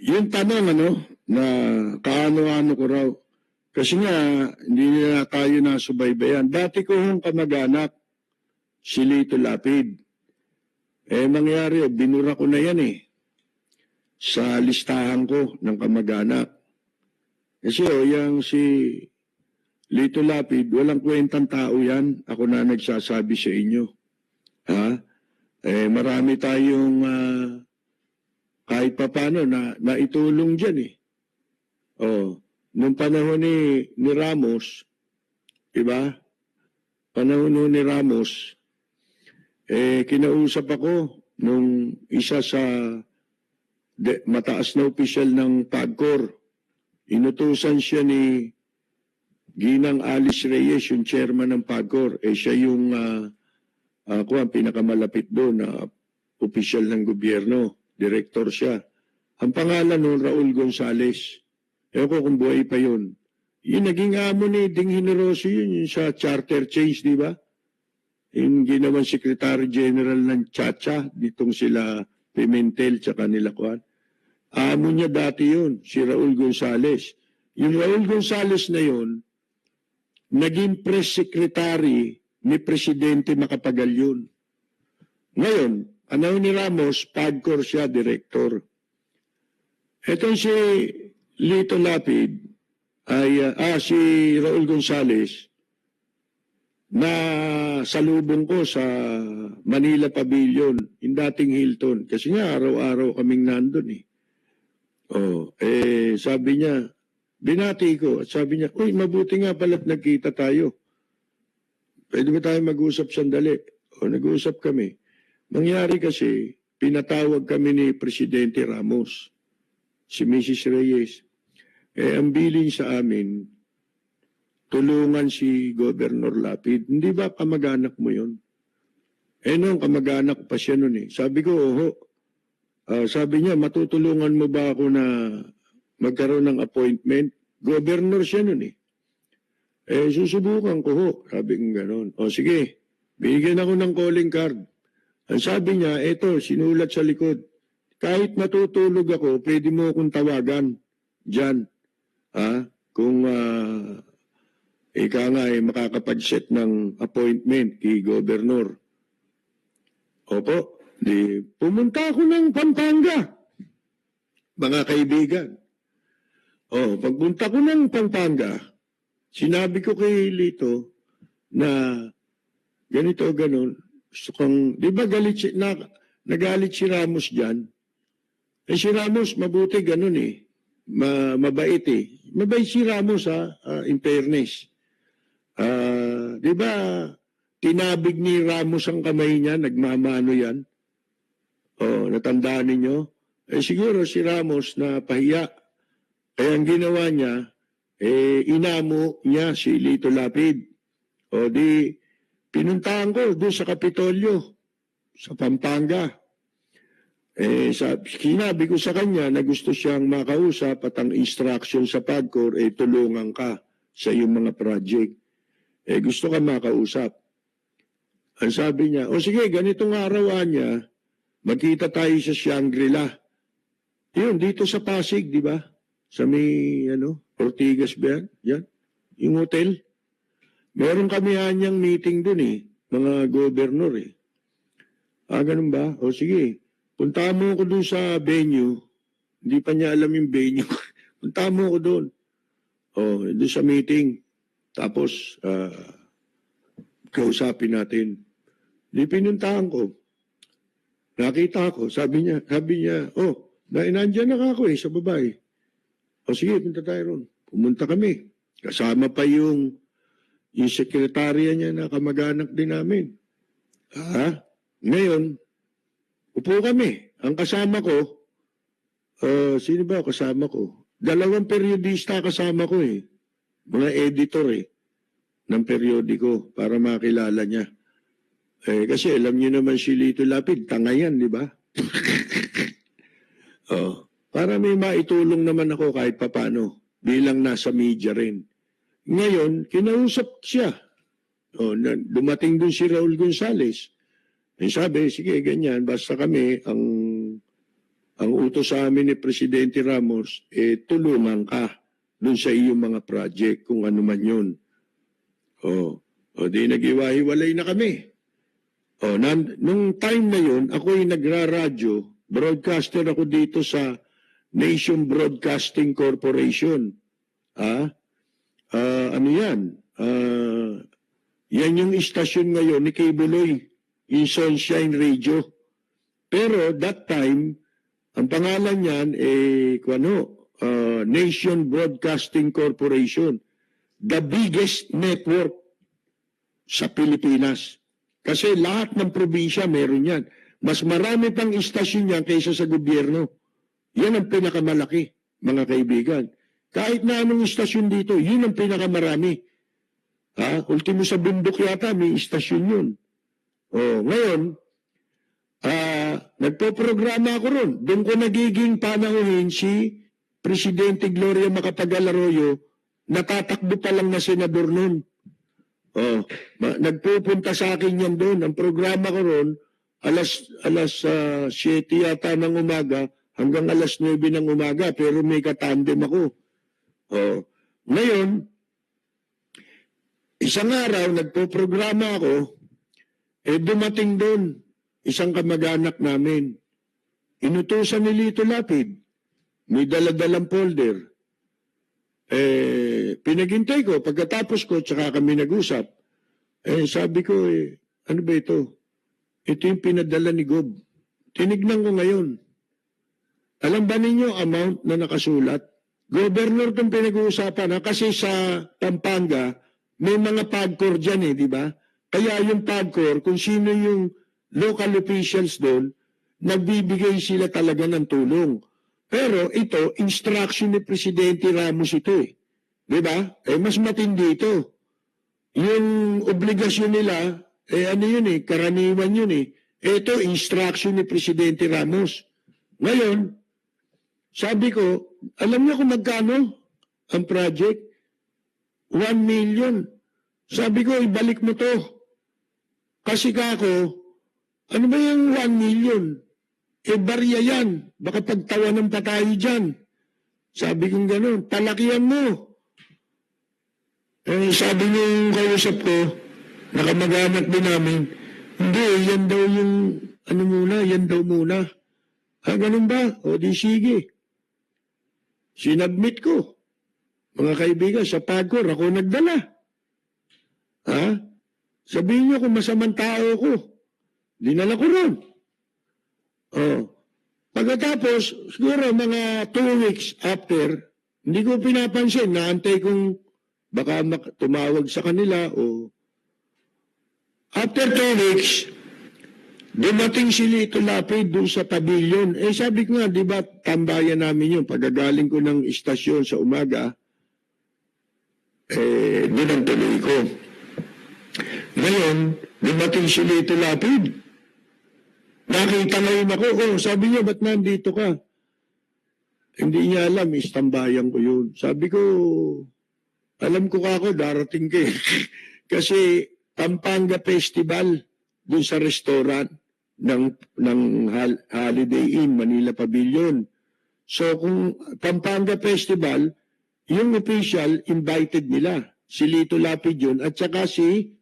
Yung tanong, na kaano-ano ko raw. Kasi nga, hindi na tayo nasubaybayan. Dati ko hong kamag-anak, si Lito Lapid. Mangyari, binura ko na yan sa listahan ko ng kamag-anak. Kasi yung si Lito Lapid, walang kwentang tao yan. Ako na nagsasabi sa inyo. Ha? Marami tayong kahit papano na itulong dyan nung panahon ni Ramos, diba? Panahon ni Ramos, kinausap ako nung isa sa mataas na opisyal ng PAGCOR. Inutusan siya ni Ginang Alice Reyes, yung chairman ng PAGCOR. Siya yung ang pinakamalapit doon na opisyal ng gobyerno. Director siya. Ang pangalan noon, Raul Gonzales. Ewan ko kung buhay pa yun. Yung naging amo ni Ding Generoso yun, yung sa charter change, di ba? Yung ginawang Secretary General ng Chacha, ditong sila Pimentel, tsaka nila Kuan. Amo niya dati yun, si Raul Gonzales. Yung Raul Gonzales na yun, naging press secretary ni Presidente Macapagal yun. Ngayon, ni Ramos, PAGCOR siya, director. Itong si Lito Lapid, si Raul Gonzales, na salubong ko sa Manila Pavilion, yung dating Hilton. Kasi nga, araw-araw kaming nandun sabi niya, binati ko, at sabi niya, uy, mabuti nga pala't nagkita tayo. Pwede ba tayo mag-usap sandali? Nag-usap kami. Mangyari kasi, pinatawag kami ni Presidente Ramos, si Mrs. Reyes. Ang bilin sa amin, tulungan si Governor Lapid. Hindi ba kamag-anak mo yun? Noong kamag-anak pa siya nun Sabi ko, sabi niya, matutulungan mo ba ako na magkaroon ng appointment? Governor siya nun susubukan ko Sabi ko gano'n. Sige, bigyan ako ng calling card. Ang sabi niya, sinulat sa likod. Kahit matutulog ako, pwede mo akong tawagan dyan. Kung ika nga makakapag-set ng appointment kay Governor. Opo, pumunta ako ng Pampanga. Mga kaibigan. Pagpunta ko ng Pampanga, sinabi ko kay Lito na ganito, ganon. Gusto kong, di ba nagalit si Ramos dyan? Si Ramos, mabuti ganun mabait Mabait si Ramos in fairness. Di ba, tinabig ni Ramos ang kamay niya, nagmamano yan. Natandaan ninyo? Siguro si Ramos na pahiya. Kaya ang ginawa niya, inamo niya si Lito Lapid. Pinuntahan ko doon sa Kapitolyo, sa Pampanga. Sinabi ko sa kanya na gusto siyang makausap at ang instruction sa PAGCOR, tulungan ka sa iyong mga project. Gusto ka makausap. Ang sabi niya, sige, ganitong arawan niya, magkita tayo sa Shangri-La. Yun, dito sa Pasig, di ba? Sa may, Ortigas ba yan? Yan, yung hotel. Meron kami hanyang meeting dun mga gobernur ganun ba? Sige, punta mo ko dun sa venue. Hindi pa niya alam yung venue. Punta mo ko dun. Dun sa meeting. Tapos, kausapin natin. Di pinuntahan ko. Nakita ko, sabi niya, nandiyan na ako sa babae. Sige, punta tayo ron. Pumunta kami. Kasama pa yung sekretarya niya na kamag-anak din namin. Ngayon, upo kami. Ang kasama ko, sino ba kasama ko? 2 periodista kasama ko Mga editor ng periodiko para makilala niya. Kasi alam niyo naman si Lito Lapid, tanga yan, di ba? Para may maitulong naman ako kahit papano bilang nasa media rin. Ngayon, kinausap siya. Dumating dun si Raul Gonzales. Sabi, sige, ganyan, basta kami, ang ang utos sa amin ni Presidente Ramos, tulungan ka dun sa iyong mga project, kung ano man yun. Di nag-iwa-hiwalay na kami. Nung time na yun, ako'y nagra-radyo, broadcaster ako dito sa Nation Broadcasting Corporation. Ano yan? Yan yung istasyon ngayon ni Kibuloy, yung Sunshine Radio. Pero that time, ang pangalan niyan Nation Broadcasting Corporation, the biggest network sa Pilipinas. Kasi lahat ng probinsya meron yan. Mas marami pang istasyon yan kaysa sa gobyerno. Yan ang pinakamalaki, mga kaibigan. Kahit na anong istasyon dito, yun ang pinakamarami. Ultimo sa bundok yata, may istasyon yun. Ngayon, nagpo-programa ako ron. Doon ko nagiging panahuhin si Presidente Gloria Macapagal Arroyo, natatakbo pa lang na senador nun. Nagpupunta sa akin yan doon. Ang programa ko ron, alas 7 yata ng umaga hanggang alas 9 ng umaga, pero may katandem ako. Ngayon, isang araw, nagpo-programa ako, dumating doon, isang kamag-anak namin. Inutusan ni Lito Lapid. May daladalang folder. Pinagintay ko, pagkatapos ko, tsaka kami nag-usap. Sabi ko, ano ba ito? Ito yung pinadala ni Gob. Tinignan ko ngayon. Alam ba ninyo amount na nakasulat? Governor itong pinag-uusapan, kasi sa Pampanga, may mga PAGCOR dyan di ba? Kaya yung PAGCOR, kung sino yung local officials doon, nagbibigay sila talaga ng tulong. Pero ito, instruction ni Presidente Ramos ito Di ba? Mas matindi ito. Yung obligasyon nila, ano yun karaniwan yun Ito, instruction ni Presidente Ramos. Ngayon, sabi ko, alam niyo kung magkano ang project? 1 million. Sabi ko, ibalik mo to. Kasi kako, ano ba yung 1 million? Barya yan. Baka pagtawanan pa tayo dyan. Sabi kong gano'n, palakihan mo. Sabi niyong kausap ko, nakamag-anak din namin, hindi, yan daw yung, yan daw muna. Ganun ba? Di sige. Sinabmit ko. Mga kaibigan, sa PAGCOR, ako nagdala. Sabihin niyo kung masamang tao ko. Dinala ko ron. Pagkatapos, siguro mga 2 weeks after, hindi ko pinapansin, naantay kong baka tumawag sa kanila after 2 weeks, dumating si Lito Lapid doon sa pavilion. Sabi ko nga, di ba, tambayan namin yun. Pagagaling ko ng istasyon sa umaga, doon ang tuloy ko. Ngayon, dumating si Lito Lapid. Nakita ngayon ako, sabi niya, ba't nandito ka? Hindi niya alam, istambayan ko yun. Sabi ko, alam ko ako, darating ka Kasi Pampanga Festival, doon sa restaurant ng Holiday Inn, Manila Pavilion. So kung Pampanga Festival, yung official, invited nila. Si Lito Lapid yun, at saka si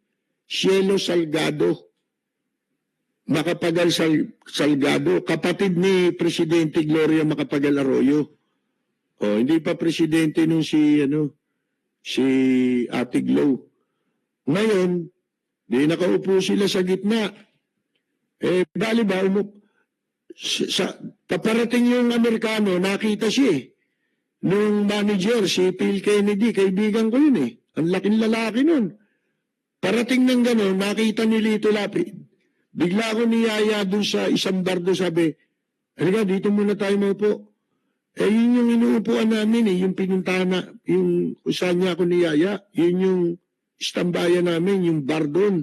Cielo Salgado. Macapagal Salgado, kapatid ni Presidente Gloria Macapagal Arroyo. Hindi pa presidente nung si Ate Glo. Ngayon, di nakaupo sila sa gitna. Bali ba, paparating yung Amerikano, nakita siya nung manager, si Phil Kennedy, kaibigan ko yun Ang laking lalaki nun. Parating ng gano'n, nakita ni Lito Lapid. Bigla ko niyaya doon sa isang bar doon, sabi, halika, dito muna tayo maupo. Yun yung inuupuan namin yung pinuntahan na, yung saan niya ako niyaya, yun yung istambayan namin, yung bar doon.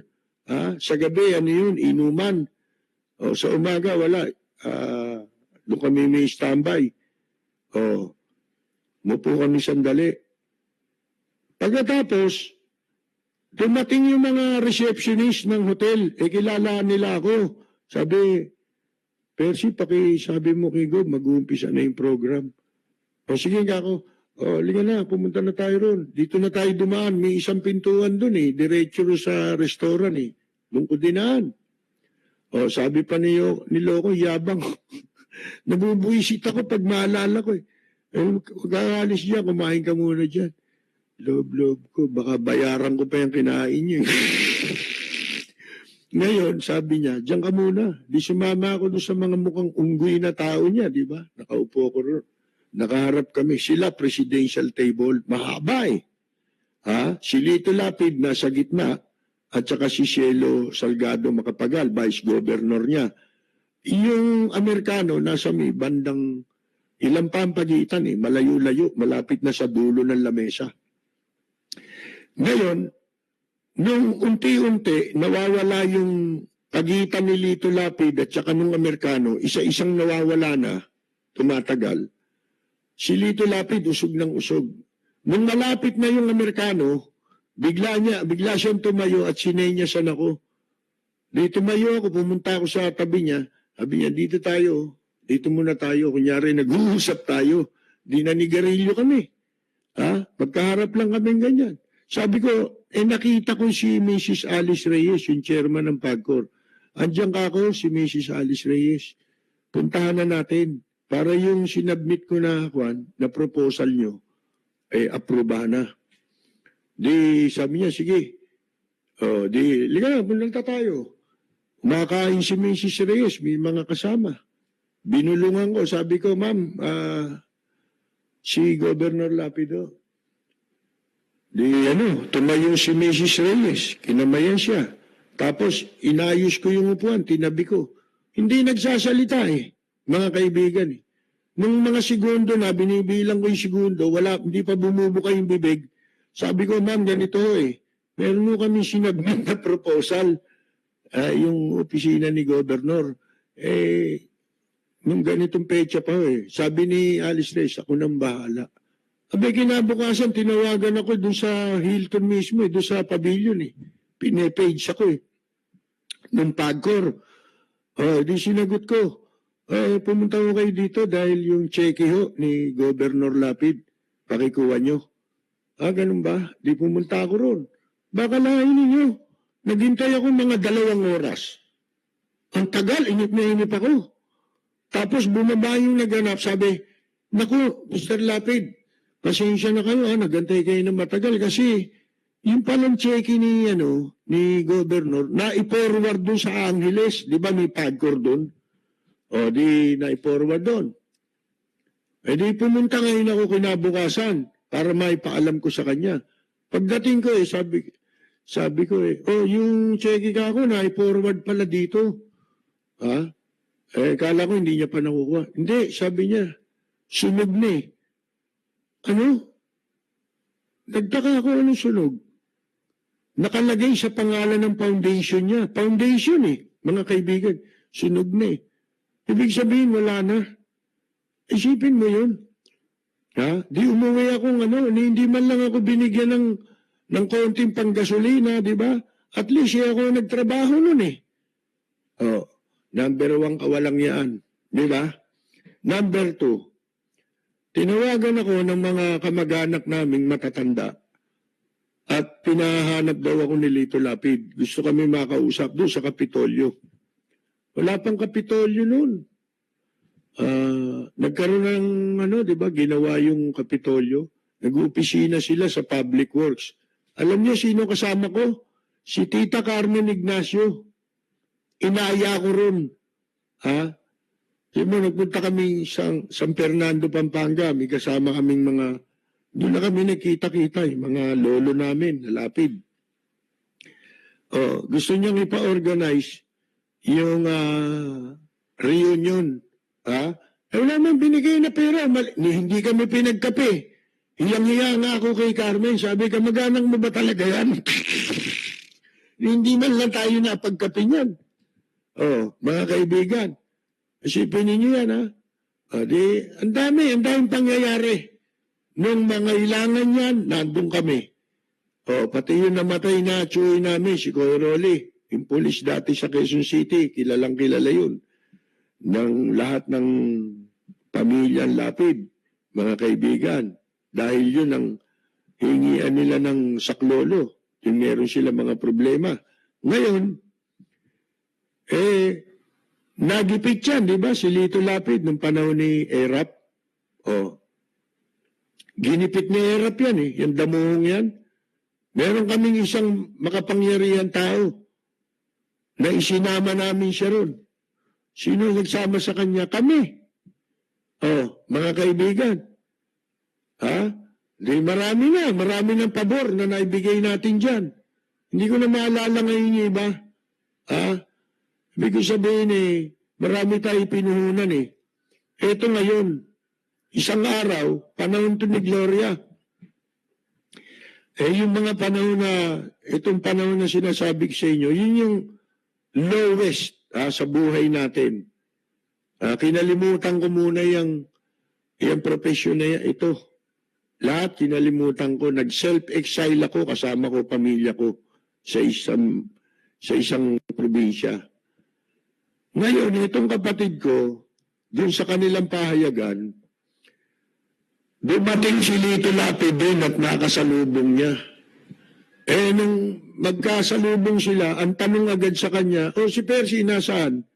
Sa gabi, yun, inuman. Sa umaga, wala. Doon kami may standby. Mupo kami sandali. Pagkatapos, dumating yung mga receptionist ng hotel. Kilala nila ako. Sabi, Percy, sabi mo kay Gob, mag-uumpisa na yung program. O sige nga ako, liga na, pumunta na tayo ron. Dito na tayo dumaan, may isang pintuan doon eh, diretso sa restaurant eh. Doon ko dinaan. O sabi pa ni Loco, yabang. Nabubuisit ako pag maalala ko eh. Kung aalis dyan, kumain ka muna dyan. Loob-loob ko, baka bayaran ko pa yung kinain niyo. Ngayon, sabi niya, diyan ka muna. Di sumama ako doon sa mga mukhang unggoy na tao niya, di ba? Nakaupo ko ron. Nakaharap kami. Sila, presidential table. Mahaba eh. Si Lito Lapid nasa gitna at saka si Cielo Salgado Macapagal, vice governor niya. Yung Amerikano nasa may bandang ilang pa ang pagitan eh, malayo-layo, malapit na sa dulo ng lamesa. Ngayon, nung unti-unti nawawala yung pagitan ni Lito Lapid at saka nung Amerikano, isa-isang nawawala na, tumatagal. Si Lito Lapid usog ng usog. Nung malapit na yung Amerikano, bigla siyang tumayo at sinenyasan ako. Dito tumayo ako, pumunta ako sa tabi niya. Sabi niya, dito muna tayo. Kunyari, nag-uusap tayo. Di nanigarilyo kami. Magkaharap lang kami ganyan. Sabi ko, nakita ko si Mrs. Alice Reyes, yung chairman ng PAGCOR. Andiyan ka ako, si Mrs. Alice Reyes. Puntahan na natin para yung sinabmit ko na proposal nyo, aprobahan na. Di sabi niya, sige. Liga na, punta tayo. Kumakain si Mrs. Reyes, may mga kasama. Binulungan ko, sabi ko, ma'am, si Governor Lapido. Tumayo si Mrs. Reyes, kinamayan siya. Tapos, inayos ko yung upuan, tinabi ko. Hindi nagsasalita mga kaibigan eh. Nung mga segundo na, binibilang ko yung segundo, hindi pa bumubuka yung bibig. Sabi ko, ma'am, ganito meron mo kami sinabit na proposal, yung opisina ni Governor. Nung ganitong pecha pa sabi ni Alice Reyes, ako nang bahala. Abay, kinabukasan, tinawagan ako doon sa Hilton mismo, doon sa pavilion Pinepage ako ng PAGCOR. Di sinagot ko. Pumunta ko kayo dito dahil yung cheque ni Governor Lapid, pakikuha nyo. Ganun ba? Di pumunta ako ron. Baka lahain ninyo. Naghintay ako mga 2 oras. Ang tagal, inip na inip ako. Tapos bumaba yung naganap, sabi, naku, Mr. Lapid, pasensya na kayo, nagantay kayo ng matagal kasi yung palang cheque ni Governor, na-forward doon sa Angeles, di ba may PAGCOR doon? Di na-forward doon. Di pumunta ngayon ako kinabukasan para maipaalam ko sa kanya. Pagdating ko sabi ko yung cheque ka ako na-forward pala dito. Kala ko hindi niya pa nakukuha. Hindi, sabi niya, sunog na Nagtaka ako anong sunog. Nakalagay sa pangalan ng foundation niya. Foundation mga kaibigan. Sunog na Ibig sabihin, wala na. Isipin mo yun. Di umuwi akong hindi man lang ako binigyan ng konting panggasolina, di ba? At least ako nagtrabaho nun Number 1, kawalang yan. Di ba? Number 2, tinawagan ako ng mga kamag-anak naming matatanda at pinahanap daw ako ni Lito Lapid. Gusto kami makausap doon sa Kapitolyo. Wala pang Kapitolyo noon. Nagkaroon ng di ba, ginawa yung Kapitolyo. Nag-uopisina sila sa Public Works. Alam niyo sino kasama ko? Si Tita Carmen Ignacio. Inaya ko ron. Nagpunta kami sa San Fernando, Pampanga. May kasama kaming doon na kami nakita-kita, mga lolo namin, nalapid. Gusto niyang ipa-organize yung reunion. Wala naman binigay na pera. Hindi kami pinagkape. Hiyang-hiya nga ako kay Carmen. Sabi, kamag-anak mo ba talaga yan? Hindi man lang tayo napagkape niyan. Mga kaibigan, isipin ninyo yan, ang daming pangyayari. Nung mga ilangan yan, nandun kami. Pati yung namatay na tsuy namin, si Coy Rolly, yung pulis dati sa Quezon City, kilalang kilala yun. ng lahat ng pamilyang Lapid, mga kaibigan. Dahil yun ang hingian nila ng saklolo. Yung meron sila mga problema. Ngayon, nagipit yan, di ba? Si Lito Lapid nung panahon ni Erap. Ginipit ni Erap yan yung damuhong yan. Meron kaming isang makapangyarihan tao na isinama namin siya ron. Sino nagsama sa kanya? Kami. Mga kaibigan. Marami ng pabor na naibigay natin dyan. Hindi ko na maalala ngayon yung iba. Ibig ko sabihin marami tayo pinuhunan Eto ngayon, isang araw, panahon to ni Gloria. Yung mga panahon itong panahon na sinasabi ko sa inyo, yun yung lowest sa buhay natin. Kinalimutan ko muna yung profesyon na ito. Lahat kinalimutan ko. Nag-self-exile ako, kasama ko pamilya ko sa isang probinsya. Ngayon, itong kapatid ko, dun sa kanilang pahayagan, dumating si Lito Lapid din at nakasalubong niya. Nung magkasalubong sila, ang tanong agad sa kanya, si Percy, nasaan?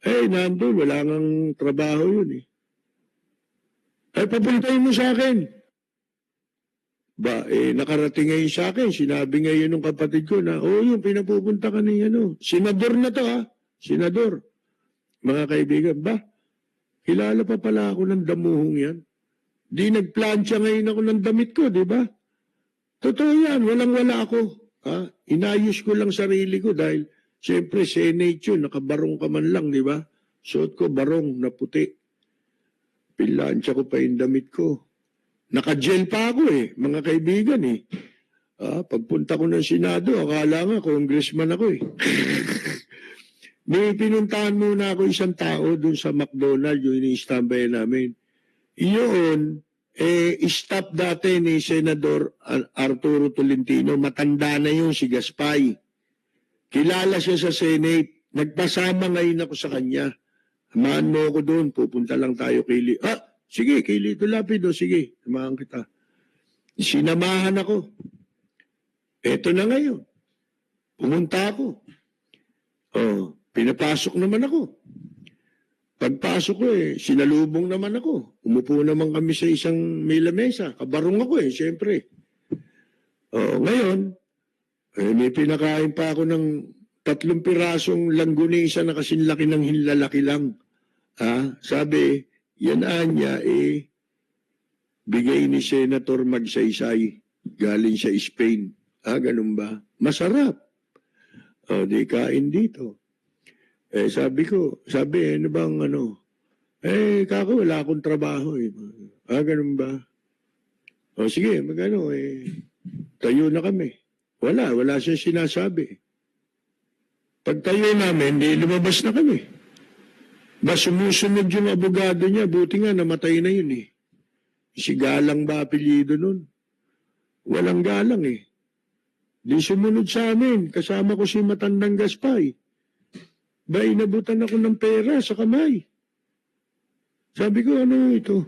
Nandun, wala ngang trabaho yun papuntahin mo sa akin. Nakarating ngayon sa akin, sinabi ngayon ng kapatid ko na, yung pinapupunta ka ni senador na to senador. Mga kaibigan, kilala pa pala ako ng damuhong yan. Di nagplansya ngayon ako ng damit ko, di ba? Totoo yan, walang-wala ako. Inayos ko lang sarili ko dahil siyempre Senate yun, nakabarong ka man lang, di ba? Suot ko barong na puti. Pilansya ko pa yung damit ko. Naka-gel pa ako mga kaibigan Pagpunta ko ng Senado, akala nga congressman ako May pinuntahan muna ako isang tao dun sa McDonald's, yung ini-standby namin. Iyon, staff dati ni Senador Arturo Tolentino, matanda na yun si Gaspay. Kilala siya sa Senate. Nagpasama ngayon ako sa kanya. Samahan mo ako doon, pupunta lang tayo kay sige, kay Lito Lapid, sige, samahan kita. Sinamahan ako. Eto na ngayon. Pumunta ako. Pinapasok naman ako. Pagpasok ko sinalubong naman ako. Umupo naman kami sa isang may lamesa. Kabarong ako siyempre. Ngayon, may pinakain pa ako ng 3 pirasong langgunisa na kasing laki ng hinlalaki lang. Sabi, yan niya bigay ni Senator Magsaysay. Galing sa Spain. Ganun ba? Masarap. Di kain dito. Sabi, ano bang kako, wala akong trabaho ganun ba? Sige, tayo na kami. Wala siya sinasabi. Pag tayo namin, lumabas na kami. Sumusunod yung abogado niya, buti nga namatay na yun Si Galang ba apelyido nun? Walang galang Di sumunod sa amin, kasama ko si Matandang Gaspay. Inabutan ako ng pera sa kamay. Sabi ko, ano ito?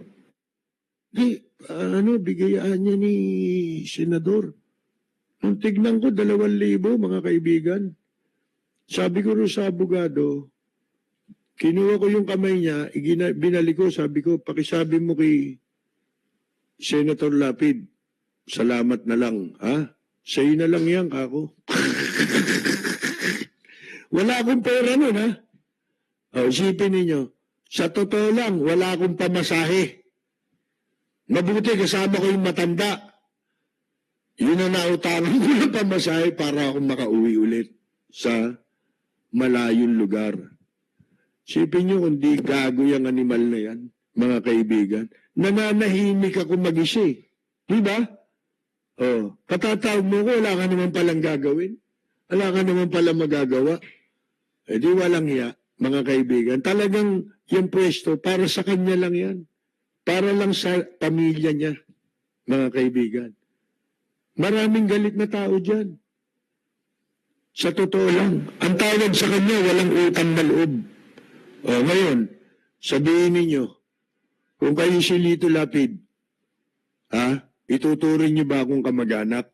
Bigayaan niya ni Senador. Nung tignan ko, 2,000 mga kaibigan. Sabi ko rin sa abogado, kinuha ko yung kamay niya, binalik ko, sabi ko, pakisabi mo kay Senator Lapid, salamat na lang, Sa'yo na lang yan, kako. Wala akong pera nun, isipin ninyo, sa totoo lang, wala akong pamasahe. Mabuti kasama ko yung matanda. Yun ang nautangan ko ng pamasahe para akong makauwi ulit sa malayong lugar. Isipin nyo kung di gago yung animal na yan, mga kaibigan. Nananahimik ako mag-isa Di ba? Katatawag mo ko, wala ka naman palang gagawin. Wala ka naman palang magagawa. Di walang hiya, mga kaibigan. Talagang yung pwesto, para sa kanya lang yan. Para lang sa pamilya niya, mga kaibigan. Maraming galit na tao dyan. Sa totoo lang, ang tawag sa kanya, walang utang na loob. O ngayon, sabihin ninyo, kung kayo si Lito Lapid, ituturing niyo ba akong kamag-anak?